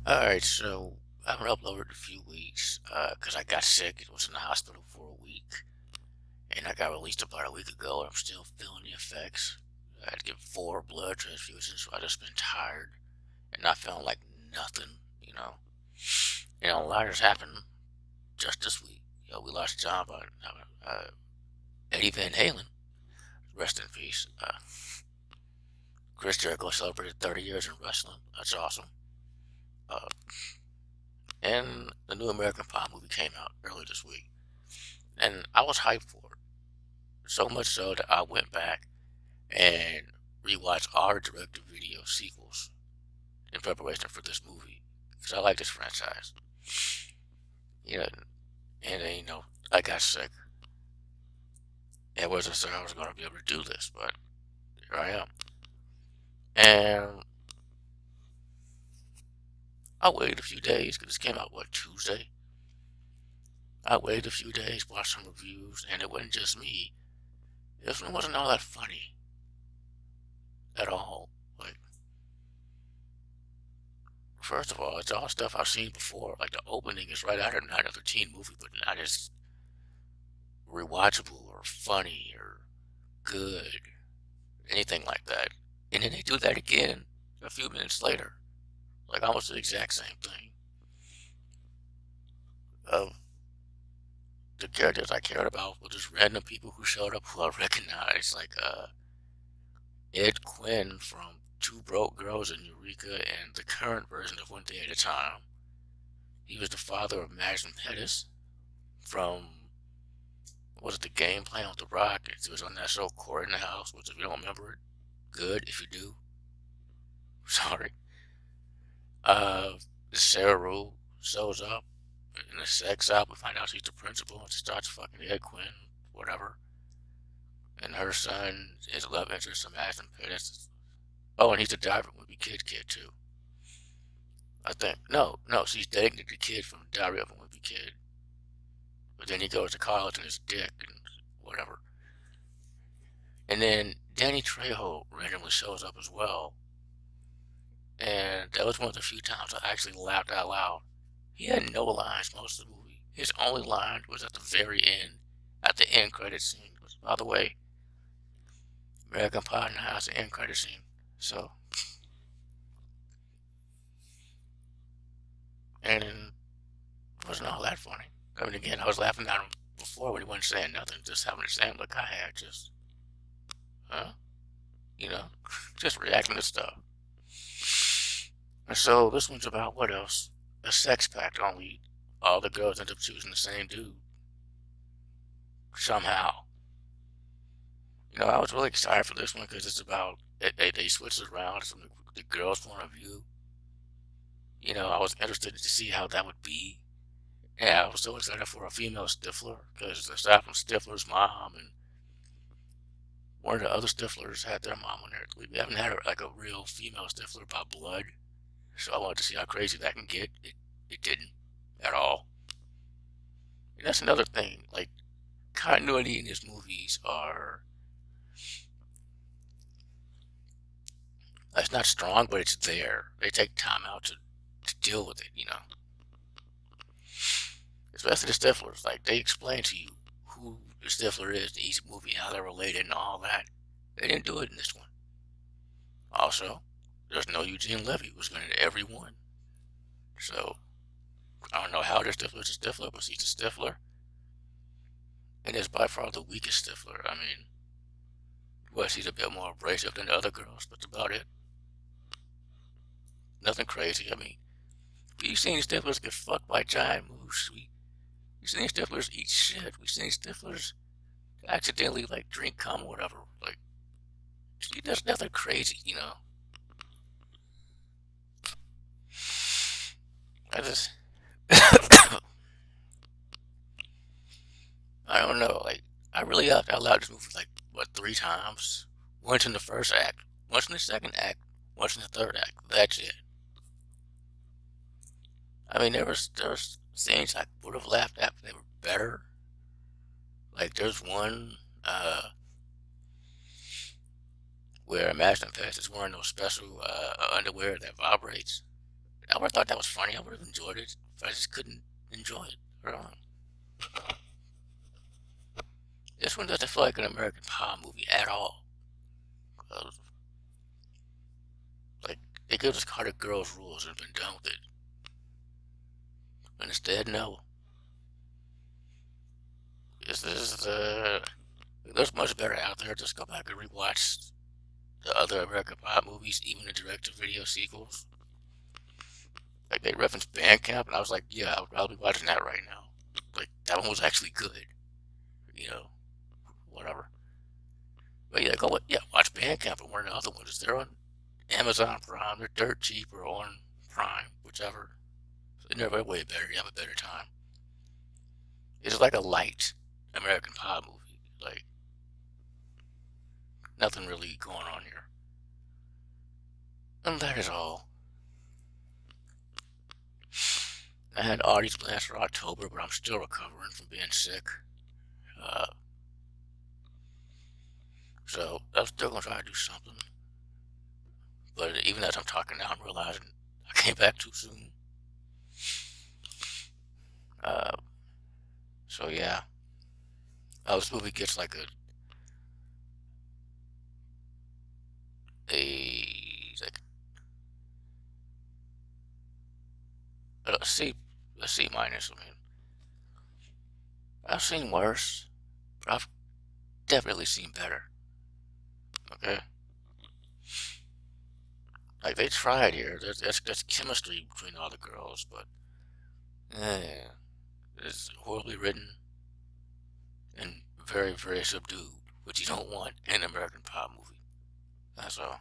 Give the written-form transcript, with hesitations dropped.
Alright, so I haven't uploaded in a few weeks, because I got sick. I was in the hospital for a week, and I got released about a week ago, and I'm still feeling the effects. I had to get 4 blood transfusions, so I just been tired and not feeling like nothing, you know. A lot has happened just this week. We lost John, but Eddie Van Halen, rest in peace. Chris Jericho celebrated 30 years in wrestling. That's awesome. Uh, and the new American Pie movie came out earlier this week. And I was hyped for it. So much so that I went back and rewatched all the direct-to-video sequels in preparation for this movie. Because I like this franchise. You know, and then, I got sick. It wasn't certain I was going to be able to do this, but here I am. And I waited a few days because this came out, what, Tuesday? I waited a few days, watched some reviews, and it wasn't just me. This one wasn't all that funny at all. Like, first of all, it's all stuff I've seen before. Like the opening is right out of another teen movie, but not as rewatchable or funny or good, anything like that. And then they do that again a few minutes later, like almost the exact same thing. Of the characters I cared about were just random people who showed up who I recognized, like Ed Quinn from Two Broke Girls in Eureka and the current version of One Day at a Time. He was the father of Madison Pettis from, was it the game playing with the Rock? It was on that show Court in the House, which if you don't remember it, good. If you do, sorry. Uh, Sarah Rule shows up in the sex op. We find out she's the principal and she starts fucking Ed Quinn, whatever. And her son is love interest from Madison Pettis. Oh, and he's the diver with the kid too. I think. No, she's dating the kid from Diary of a Wimpy Kid. But then he goes to college and is a dick and whatever. And then Danny Trejo randomly shows up as well. And that was one of the few times I actually laughed out loud. He had no lines most of the movie. His only line was at the very end, at the end credit scene. Which, by the way, American Pie now has the end credit scene. So, and it wasn't all that funny. I mean, again, I was laughing at him before when he wasn't saying nothing, just having the same look I had, just, huh? You know, just reacting to stuff. And so this one's about what else? A sex pact, only all the girls end up choosing the same dude. Somehow. I was really excited for this one because it's about, they switch it around from the girl's point of view. I was interested to see how that would be. Yeah, I was so excited for a female Stifler because aside from Stifler's mom and one of the other Stiflers had their mom on there. We haven't had like a real female Stifler by blood, so I wanted to see how crazy that can get. It didn't at all. And that's another thing. Like continuity in these movies are, it's not strong, but it's there. They take time out to deal with it. Especially the Stiflers. Like they explain to you who the Stifler is in each movie, how they're related and all that. They didn't do it in this one. Also, there's no Eugene Levy who's been in every one. So I don't know how the Stifler's a Stifler, but he's a Stifler. And is by far the weakest Stifler. I mean, he's a bit more abrasive than the other girls, but that's about it. Nothing crazy. I mean, we've seen Stiflers get fucked by giant moose. We've seen Stiflers eat shit. We've seen Stiflers accidentally like drink cum or whatever. Like, there's nothing crazy. I just, I don't know. Like, I really laughed out loud this movie like what 3 times. Once in the first act, once in the second act, once in the third act. That's it. I mean, there was scenes I would have laughed at if they were better. Like there's one where Imagine Fest is wearing those special underwear that vibrates. I would have thought that was funny. I would have enjoyed it, but I just couldn't enjoy it. I don't know. This one doesn't feel like an American Pie movie at all. Uh, like, they could have just called it Girls' Rules and been done with it. And instead, no. This is, there's much better out there. Just go back and rewatch the other American Pie movies, even the direct-to-video sequels. Like, they referenced Bandcamp, and I was like, yeah, I'll be watching that right now. Like, that one was actually good. You know, whatever. But yeah, yeah, watch Bandcamp and one of the other ones. They're on Amazon Prime. They're dirt cheap or on Prime, whichever. So they're way better. You have a better time. It's like a light American Pie movie. Like, nothing really going on here. And that is all. I had all these plans for October, but I'm still recovering from being sick. Uh, so I'm still gonna try to do something. But even as I'm talking now, I'm realizing I came back too soon. Uh, so yeah. Oh, this movie gets like a like a C minus. I mean, I've seen worse, but I've definitely seen better. Okay, like they tried here. There's chemistry between all the girls, but eh, it's horribly written and very subdued, which you don't want in an American Pie movie. That's all.